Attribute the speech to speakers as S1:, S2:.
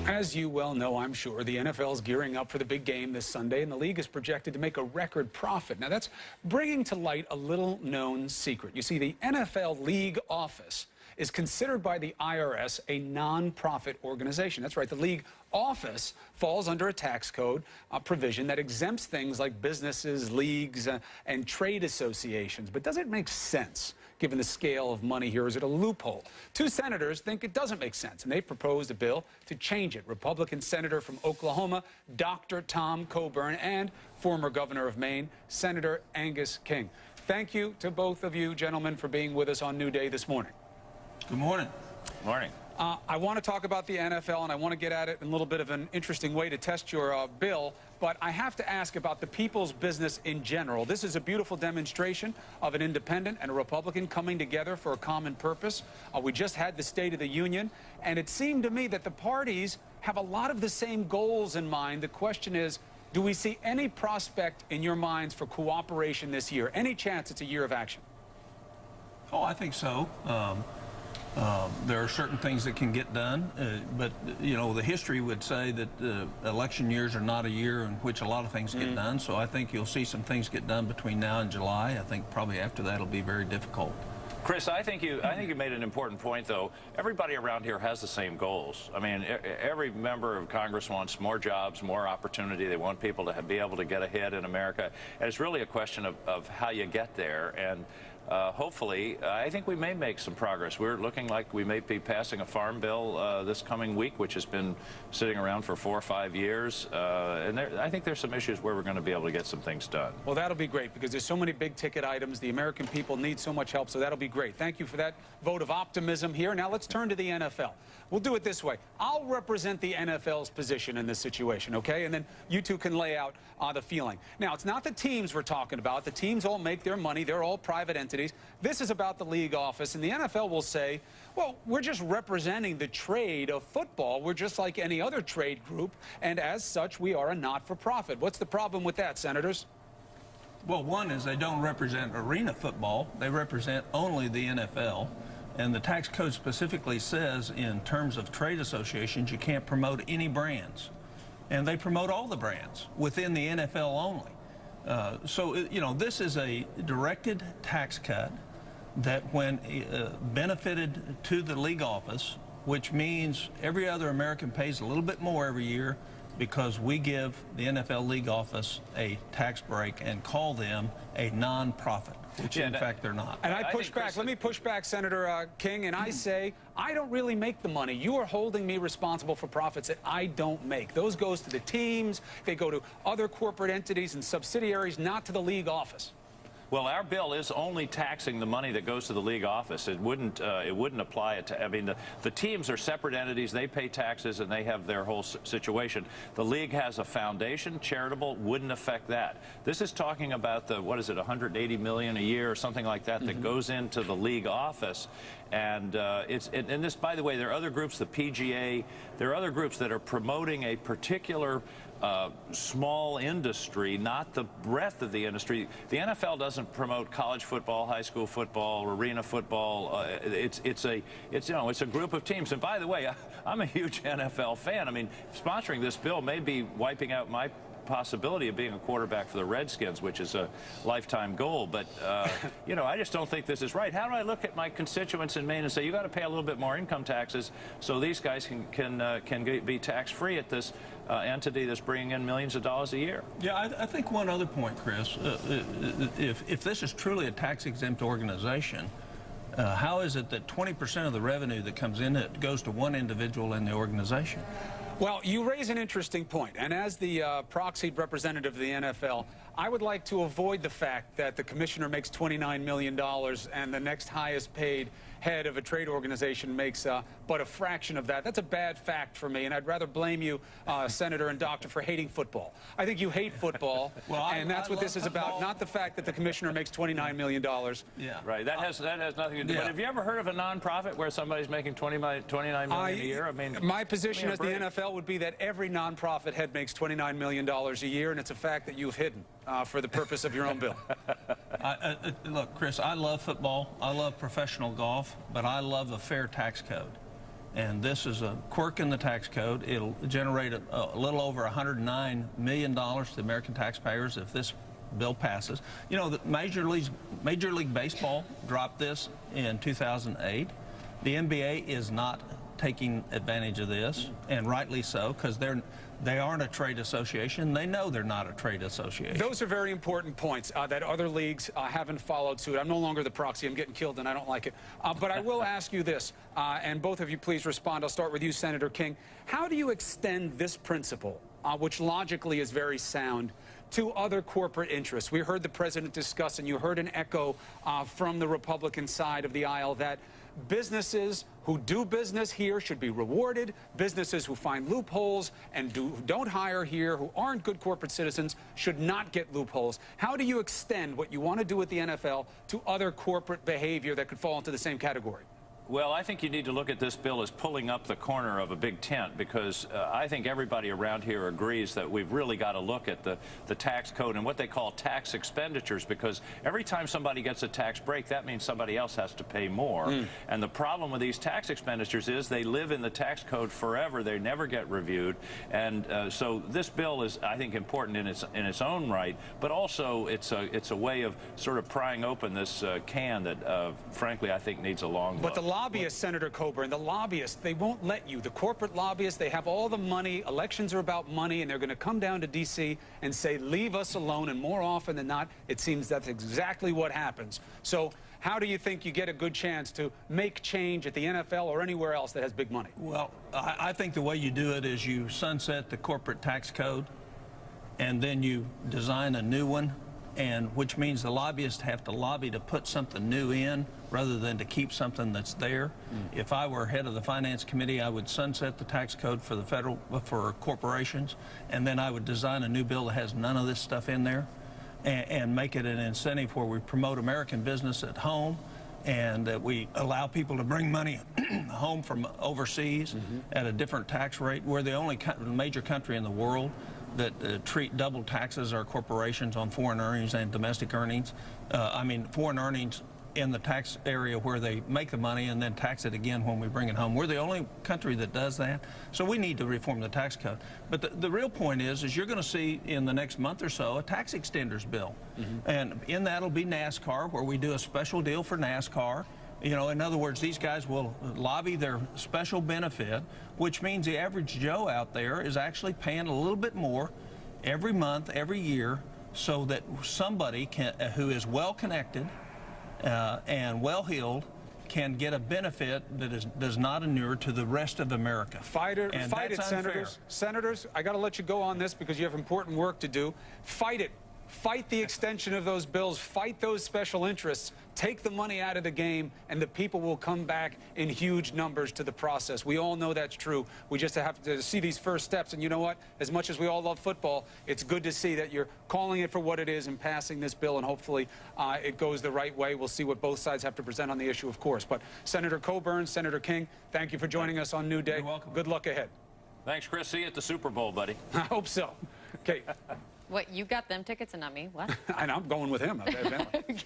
S1: As you well know, I'm sure, the NFL is gearing up for the big game this Sunday, and the league is projected to make a record profit. Now, that's bringing to light a little-known secret. You see, the NFL league office is considered by the IRS a non-profit organization. That's right. The league office falls under a tax code provision that exempts things like businesses, leagues, and trade associations. But does it make sense, given the scale of money here? Is it a loophole? Two senators think it doesn't make sense, and they've proposed a bill to change it. Republican Senator from Oklahoma, Dr. Tom Coburn, and former governor of Maine, Senator Angus King. Thank you to both of you, gentlemen, for being with us on New Day this morning.
S2: Good morning.
S3: Morning.
S1: I want to talk about the NFL, and I want to get at it in a little bit of an interesting way to test your bill, but I have to ask about the people's business in general. This is a beautiful demonstration of an independent and a Republican coming together for a common purpose. We just had the State of the Union, and it seemed to me that the parties have a lot of the same goals in mind. The question is, do we see any prospect in your minds for cooperation this year? Any chance it's a year of action?
S2: Oh, I think so. There are certain things that can get done, but, you know, the history would say that election years are not a year in which a lot of things get done, so I think you'll see some things get done between now and July. I think probably after that it'll be very difficult.
S3: Chris, I think you made an important point, though. Everybody around here has the same goals. I mean, every member of Congress wants more jobs, more opportunity. They want people to be able to get ahead in America. And it's really a question of how you get there. And hopefully, I think we may make some progress. We're looking like we may be passing a farm bill this coming week, which has been sitting around for 4 or 5 years. And I think there's some issues where we're going to be able to get some things done.
S1: Well, that'll be great, because there's so many big-ticket items. The American people need so much help, so that'll be great. Thank you for that vote of optimism here. Now let's turn to the NFL. We'll do it this way. I'll represent the NFL's position in this situation, okay? And then you two can lay out the feeling. Now, it's not the teams we're talking about. The teams all make their money. They're all private entities. This is about the league office, and the NFL will say, well, we're just representing the trade of football. We're just like any other trade group, and as such, we are a not-for-profit. What's the problem with that, senators?
S2: Well, one is they don't represent arena football. They represent only the NFL. And the tax code specifically says in terms of trade associations, you can't promote any brands. And they promote all the brands within the NFL only. So, you know, this is a directed tax cut that when benefited to the league office, which means every other American pays a little bit more every year because we give the NFL league office a tax break and call them a non-profit, which in fact they're not.
S1: And I push back. Let me push back, Senator King, and I say, I don't really make the money. You are holding me responsible for profits that I don't make. Those goes to the teams. They go to other corporate entities and subsidiaries, not to the league office.
S3: Well, our bill is only taxing the money that goes to the league office. It wouldn't apply it to, I mean, the teams are separate entities. They pay taxes and they have their whole situation. The league has a foundation, charitable, wouldn't affect that. This is talking about the, what is it, 180 million a year or something like that that goes into the league office. And and this, by the way, there are other groups, the PGA, there are other groups that are promoting a particular small industry, not the breadth of the industry. The NFL doesn't promote college football, high school football, arena football. It's a group of teams. And by the way, I'm a huge NFL fan. I mean, sponsoring this bill may be wiping out my possibility of being a quarterback for the Redskins, which is a lifetime goal. But, you know, I just don't think this is right. How do I look at my constituents in Maine and say, you got to pay a little bit more income taxes so these guys can be tax-free at this entity that's bringing in millions of dollars a year?
S2: Yeah, I think one other point, Chris, if this is truly a tax-exempt organization, how is it that 20% of the revenue that comes in it goes to one individual in the organization?
S1: Well, you raise an interesting point, and as the proxied representative of the NFL, I would like to avoid the fact that the commissioner makes $29 million and the next highest paid head of a trade organization makes but a fraction of that. That's a bad fact for me, and I'd rather blame you, Senator and Doctor, for hating football. I think you hate football, and that's what this is about, not the fact that the commissioner makes $29 million.
S3: Yeah, right. That has nothing to do. But have you ever heard of a nonprofit where somebody's making $29 million a year? I mean,
S1: my position as the NFL would be that every nonprofit head makes $29 million a year, and it's a fact that you've hidden for the purpose of your own bill.
S2: Look, Chris, I love football. I love professional golf, but I love a fair tax code. And this is a quirk in the tax code. It'll generate a little over $109 million to the American taxpayers if this bill passes. You know, the Major League Baseball dropped this in 2008. The NBA is not taking advantage of this, and rightly so, because they aren't a trade association. They know they're not a trade association.
S1: Those are very important points that other leagues haven't followed suit. I'm no longer the proxy. I'm getting killed, and I don't like it. But I will ask you this, and both of you please respond. I'll start with you, Senator King. How do you extend this principle, which logically is very sound, to other corporate interests? We heard the president discuss, and you heard an echo from the Republican side of the aisle, that businesses who do business here should be rewarded. Businesses who find loopholes and don't hire here, who aren't good corporate citizens, should not get loopholes. How do you extend what you want to do with the NFL to other corporate behavior that could fall into the same category?
S3: Well, I think you need to look at this bill as pulling up the corner of a big tent, because I think everybody around here agrees that we've really got to look at the tax code and what they call tax expenditures, because every time somebody gets a tax break, that means somebody else has to pay more. And the problem with these tax expenditures is they live in the tax code forever. They never get reviewed. And so this bill is, I think, important in its own right, but also it's a way of sort of prying open this can that, frankly, I think needs a long look.
S1: But the lobbyists, Senator Coburn, the lobbyists, they won't let you. The corporate lobbyists, they have all the money. Elections are about money, and they're going to come down to D.C. and say, leave us alone. And more often than not, it seems that's exactly what happens. So how do you think you get a good chance to make change at the NFL or anywhere else that has big money?
S2: Well, I think the way you do it is you sunset the corporate tax code, and then you design a new one, and which means the lobbyists have to lobby to put something new in rather than to keep something that's there. If I were head of the Finance Committee, I would sunset the tax code for for corporations, and then I would design a new bill that has none of this stuff in there, and make it an incentive where we promote American business at home, and that we allow people to bring money home from overseas at a different tax rate. We're the only major country in the world that treat double taxes our corporations on foreign earnings and domestic earnings. I mean, foreign earnings in the tax area where they make the money and then tax it again when we bring it home. We're the only country that does that. So we need to reform the tax code. But the real point is you're going to see in the next month or so a tax extenders bill. And in that will be NASCAR, where we do a special deal for NASCAR. You know, in other words, these guys will lobby their special benefit, which means the average Joe out there is actually paying a little bit more every month, every year, so that somebody who is well-connected and well-heeled can get a benefit that does not inure to the rest of America.
S1: Fight it, Senators. Senators, I got to let you go on this because you have important work to do. Fight it. Fight the extension of those bills. Fight those special interests. Take the money out of the game, and the people will come back in huge numbers to the process. We all know that's true. We just have to see these first steps. And you know what? As much as we all love football, it's good to see that you're calling it for what it is and passing this bill, and hopefully it goes the right way. We'll see what both sides have to present on the issue, of course. But Senator Coburn, Senator King, thank you for joining us on New Day.
S2: You're welcome.
S1: Good luck ahead.
S3: Thanks, Chris. See you at the Super Bowl, buddy.
S1: I hope so. Okay.
S4: What, you got them tickets and not me? What?
S1: And I'm going with him, evidently.